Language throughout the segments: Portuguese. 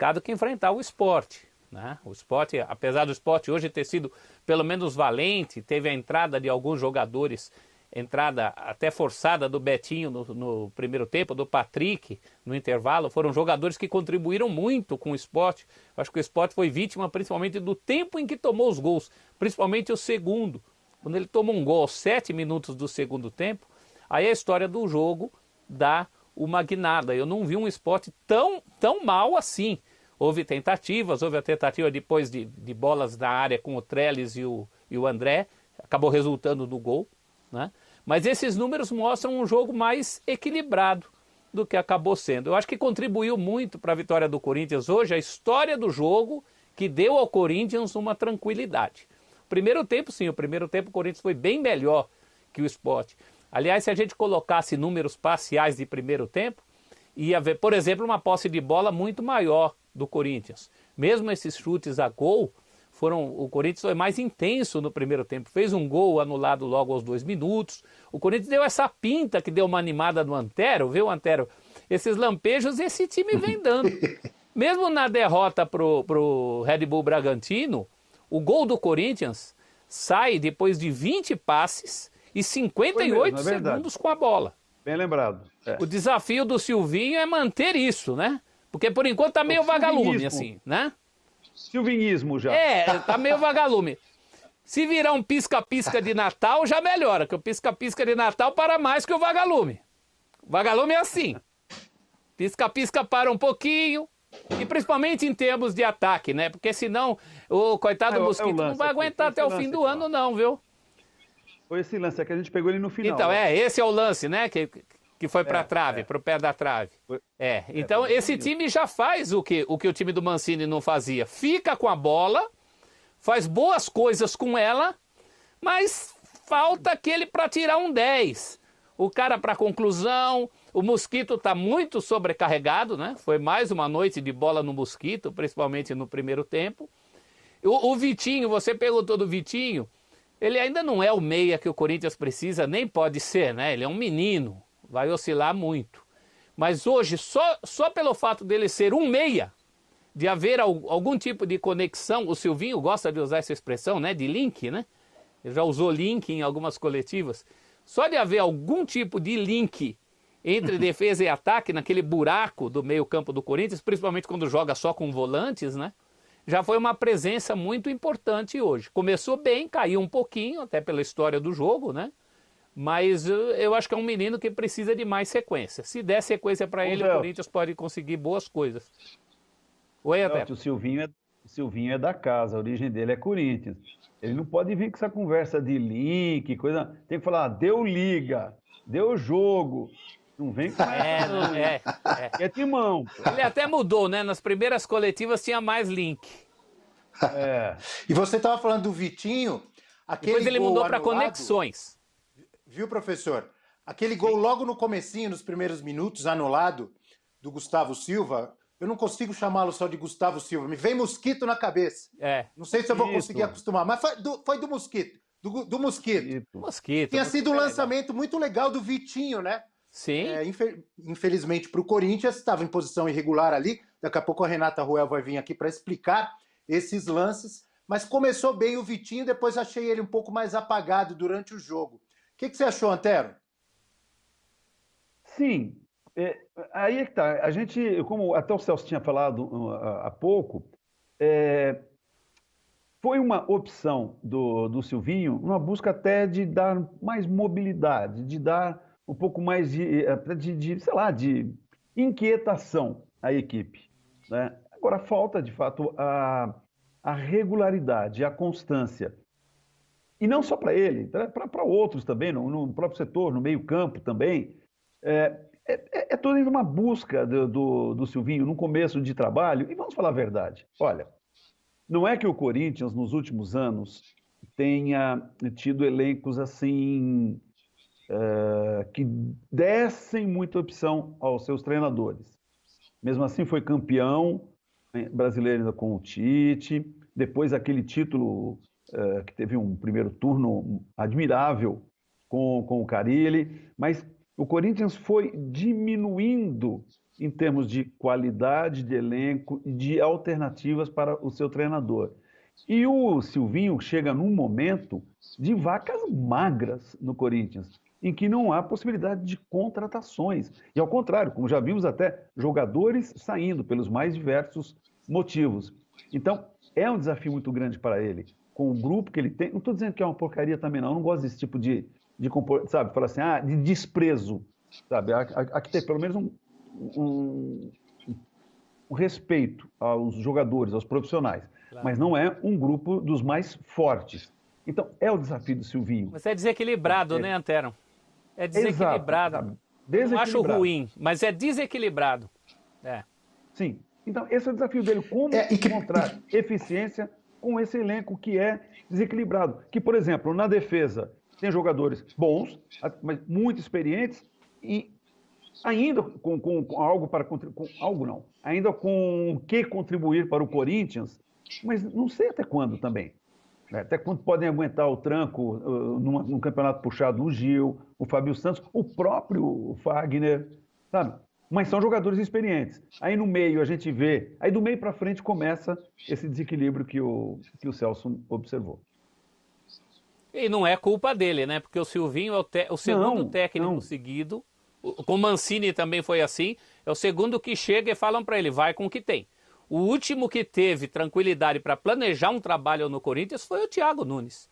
complicado que enfrentar o Sport, né? O Sport, apesar do Sport hoje ter sido pelo menos valente, teve a entrada de alguns jogadores, entrada até forçada do Betinho no primeiro tempo, do Patrick no intervalo, foram jogadores que contribuíram muito com o Sport. Eu acho que o Sport foi vítima principalmente do tempo em que tomou os gols, principalmente o segundo. Quando ele toma um gol aos 7 minutos do segundo tempo, aí a história do jogo dá uma guinada. Eu não vi um Sport tão mal assim. Houve tentativas, houve a tentativa depois de bolas na área com o Trellis e o André, acabou resultando no gol, né? Mas esses números mostram um jogo mais equilibrado do que acabou sendo. Eu acho que contribuiu muito para a vitória do Corinthians hoje a história do jogo que deu ao Corinthians uma tranquilidade. Primeiro tempo, sim, o primeiro tempo o Corinthians foi bem melhor que o Sport. Aliás, se a gente colocasse números parciais de primeiro tempo, ia haver, por exemplo, uma posse de bola muito maior do Corinthians. Mesmo esses chutes a gol, o Corinthians foi mais intenso no primeiro tempo. Fez um gol anulado logo aos 2 minutos. O Corinthians deu essa pinta que deu uma animada no Antero, viu, Antero? Esses lampejos esse time vem dando. Mesmo na derrota pro Red Bull Bragantino, o gol do Corinthians sai depois de 20 passes e 58 mesmo, segundos com a bola. Bem lembrado. O desafio do Silvinho é manter isso, né? Porque por enquanto tá meio vagalume, assim, né? Silvinismo já. Tá meio vagalume. Se virar um pisca-pisca de Natal, já melhora, que o pisca-pisca de Natal para mais que o vagalume. O vagalume é assim. Pisca-pisca para um pouquinho, e principalmente em termos de ataque, né? Porque senão o coitado do Mosquito não vai aguentar até o fim do ano, não, viu? Foi esse lance, é que a gente pegou ele no final. Então, esse é o lance, né? Que foi para a trave, para o pé da trave. Então esse time já faz o que o time do Mancini não fazia. Fica com a bola, faz boas coisas com ela, mas falta aquele para tirar um 10. O cara para conclusão, o Mosquito está muito sobrecarregado, né? Foi mais uma noite de bola no Mosquito, principalmente no primeiro tempo. O Vitinho, você perguntou do Vitinho, ele ainda não é o meia que o Corinthians precisa, nem pode ser, né? Ele é um menino, vai oscilar muito. Mas hoje, só pelo fato dele ser um meia, de haver algum tipo de conexão, o Silvinho gosta de usar essa expressão, né? De link, né? Ele já usou link em algumas coletivas. Só de haver algum tipo de link entre defesa e ataque, naquele buraco do meio-campo do Corinthians, principalmente quando joga só com volantes, né? Já foi uma presença muito importante hoje. Começou bem, caiu um pouquinho, até pela história do jogo, né? Mas eu acho que é um menino que precisa de mais sequência. Se der sequência para ele, o Corinthians pode conseguir boas coisas. Oi, Até. O Silvinho é da casa, a origem dele é Corinthians. Ele não pode vir com essa conversa de link, coisa. Tem que falar, deu liga, deu jogo. Não vem com essa. É timão. Ele até mudou, né? Nas primeiras coletivas tinha mais link. E você estava falando do Vitinho. Depois ele mudou para conexões. Viu, professor? Aquele gol logo no comecinho, nos primeiros minutos, anulado, do Gustavo Silva. Eu não consigo chamá-lo só de Gustavo Silva. Me vem Mosquito na cabeça. Não sei se eu vou conseguir acostumar, mas foi do Mosquito. Do Mosquito. Mosquito. Tinha sido um lançamento muito legal do Vitinho, né? Sim. Infelizmente para o Corinthians, estava em posição irregular ali. Daqui a pouco a Renata Ruel vai vir aqui para explicar esses lances. Mas começou bem o Vitinho, depois achei ele um pouco mais apagado durante o jogo. O que você achou, Antero? Sim. Aí é que tá. A gente, como até o Celso tinha falado há pouco, foi uma opção do Silvinho, uma busca até de dar mais mobilidade, de dar um pouco mais sei lá, de inquietação à equipe, né? Agora falta, de fato, a regularidade, a constância. E não só para ele, para outros também, no próprio setor, no meio-campo também. É toda uma busca do Silvinho no começo de trabalho. E vamos falar a verdade. Olha, não é que o Corinthians, nos últimos anos, tenha tido elencos assim que dessem muita opção aos seus treinadores. Mesmo assim, foi campeão brasileiro ainda com o Tite. Depois, aquele título que teve um primeiro turno admirável com o Carille. Mas o Corinthians foi diminuindo em termos de qualidade de elenco e de alternativas para o seu treinador. E o Silvinho chega num momento de vacas magras no Corinthians, em que não há possibilidade de contratações. E ao contrário, como já vimos até jogadores saindo pelos mais diversos motivos. Então, é um desafio muito grande para ele, com o grupo que ele tem. Não estou dizendo que é uma porcaria também, não. Eu não gosto desse tipo de sabe, falar assim, de desprezo, sabe? Há que ter pelo menos um respeito aos jogadores, aos profissionais. Claro. Mas não é um grupo dos mais fortes. Então, é o desafio do Silvinho. Mas é desequilibrado, né, Antero? É desequilibrado. Exato. Não acho ruim, mas é desequilibrado. É. Sim. Então, esse é o desafio dele. Como encontrar eficiência com esse elenco que é desequilibrado. Que, por exemplo, na defesa, tem jogadores bons, mas muito experientes e ainda com algo para contribuir. Algo não. Ainda com o que contribuir para o Corinthians, mas não sei até quando também. Até quando podem aguentar o tranco num campeonato puxado, o Gil, o Fábio Santos, o próprio Fagner, sabe? Mas são jogadores experientes. Aí no meio a gente vê, aí do meio para frente começa esse desequilíbrio que o Celso observou. E não é culpa dele, né? Porque o Silvinho é o segundo técnico seguido. Com o Mancini também foi assim. É o segundo que chega e falam para ele, vai com o que tem. O último que teve tranquilidade para planejar um trabalho no Corinthians foi o Thiago Nunes,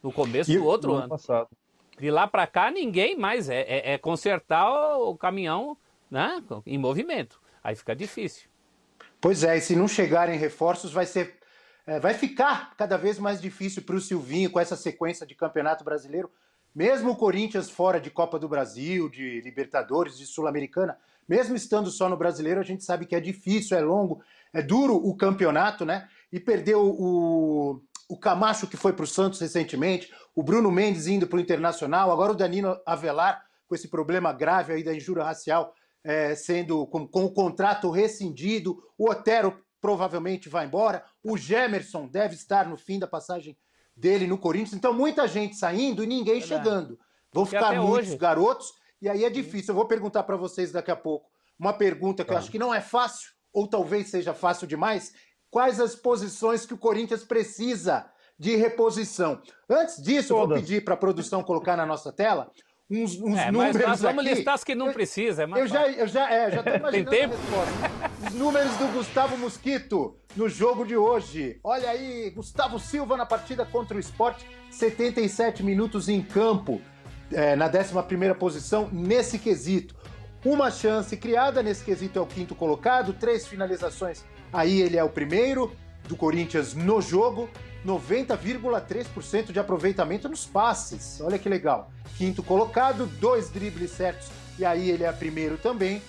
no começo do outro ano. Passado. De lá para cá, ninguém mais. É consertar o caminhão, né, em movimento. Aí fica difícil. Pois é, e se não chegarem reforços, vai ficar cada vez mais difícil para o Silvinho com essa sequência de Campeonato Brasileiro. Mesmo o Corinthians fora de Copa do Brasil, de Libertadores, de Sul-Americana, mesmo estando só no Brasileiro, a gente sabe que é difícil, é longo, é duro o campeonato, né? E perdeu o Camacho, que foi para o Santos recentemente, o Bruno Mendes indo para o Internacional, agora o Danilo Avelar, com esse problema grave aí da injúria racial, sendo com o contrato rescindido, o Otero provavelmente vai embora, o Gemerson deve estar no fim da passagem dele no Corinthians, então muita gente saindo e ninguém chegando. Vão ficar muitos garotos, e aí é difícil. Eu vou perguntar para vocês daqui a pouco uma pergunta que eu acho que não é fácil, ou talvez seja fácil demais. Quais as posições que o Corinthians precisa de reposição? Antes disso, eu vou pedir para a produção colocar na nossa tela uns números aqui. Mas vamos listar as que não precisa. Eu já estou imaginando a resposta. Os números do Gustavo Mosquito no jogo de hoje. Olha aí, Gustavo Silva na partida contra o Sport, 77 minutos em campo, na 11ª posição nesse quesito. Uma chance criada, nesse quesito é o 5º colocado, 3 finalizações, aí ele é o primeiro do Corinthians no jogo, 90,3% de aproveitamento nos passes, olha que legal. 5º colocado, 2 dribles certos, e aí ele é primeiro também.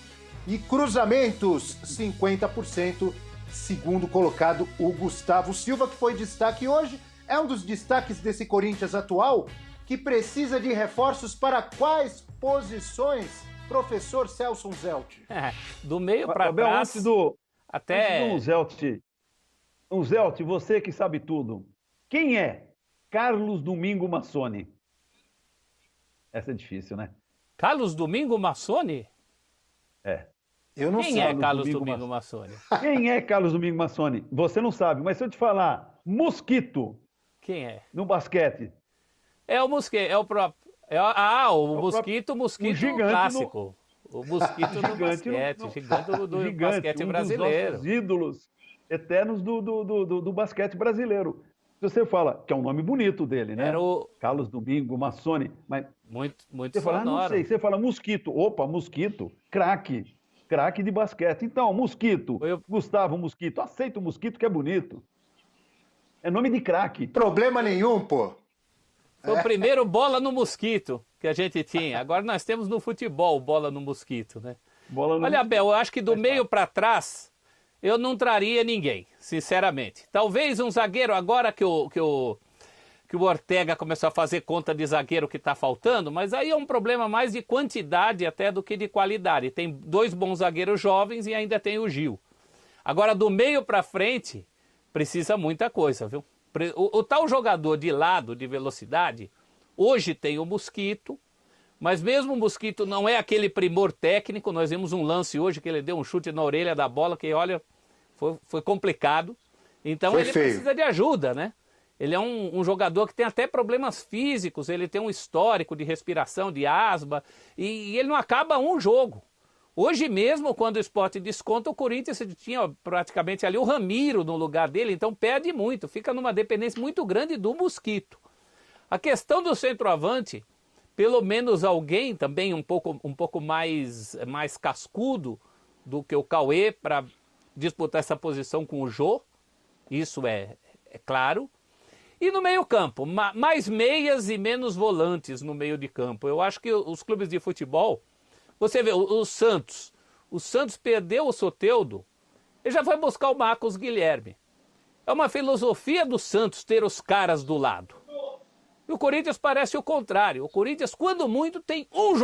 E cruzamentos, 50%, 2º colocado, o Gustavo Silva, que foi destaque hoje, é um dos destaques desse Corinthians atual, que precisa de reforços para quais posições, professor Celso Zelt? Do meio para trás, antes do Zelt, você que sabe tudo, quem é Carlos Domingo Massoni? Essa é difícil, né? Carlos Domingo Massoni? Eu não sei. Quem é Carlos Domingo Massoni? Quem é Carlos Domingo Massoni? Você não sabe, mas se eu te falar, Mosquito. Quem é? No basquete. É o Mosquito, é o próprio. O Mosquito clássico. O Mosquito no basquete, gigante do basquete brasileiro. Um dos nossos ídolos eternos do basquete brasileiro. Você fala, que é um nome bonito dele, né? Carlos Domingo Massoni. Mas muito você fala, não sei, você fala Mosquito. Opa, Mosquito, craque de basquete. Então, Mosquito, Gustavo Mosquito, aceita o Mosquito que é bonito. É nome de craque. Problema nenhum, pô. Foi o primeiro bola no mosquito que a gente tinha. Agora nós temos no futebol bola no mosquito, né? Olha, Abel, eu acho que do meio para trás eu não traria ninguém, sinceramente. Talvez um zagueiro agora que o Ortega começou a fazer conta de zagueiro que está faltando, mas aí é um problema mais de quantidade até do que de qualidade. Tem 2 bons zagueiros jovens e ainda tem o Gil. Agora do meio para frente precisa muita coisa, viu? O tal jogador de lado, de velocidade, hoje tem o Mosquito, Mas mesmo o Mosquito não é aquele primor técnico. Nós vimos um lance hoje que ele deu um chute na orelha da bola que, olha, foi complicado. Então ele precisa de ajuda, né? Ele é um jogador que tem até problemas físicos, ele tem um histórico de respiração, de asma, e ele não acaba um jogo. Hoje mesmo, quando o Sport desconta, o Corinthians tinha praticamente ali o Ramiro no lugar dele, então perde muito, fica numa dependência muito grande do Mosquito. A questão do centroavante, pelo menos alguém também um pouco mais cascudo do que o Cauê para disputar essa posição com o Jô, isso é claro. E no meio-campo, mais meias e menos volantes no meio de campo. Eu acho que os clubes de futebol, você vê, o Santos perdeu o Soteldo, ele já foi buscar o Marcos Guilherme. É uma filosofia do Santos ter os caras do lado. E o Corinthians parece o contrário. O Corinthians, quando muito, tem um jogador.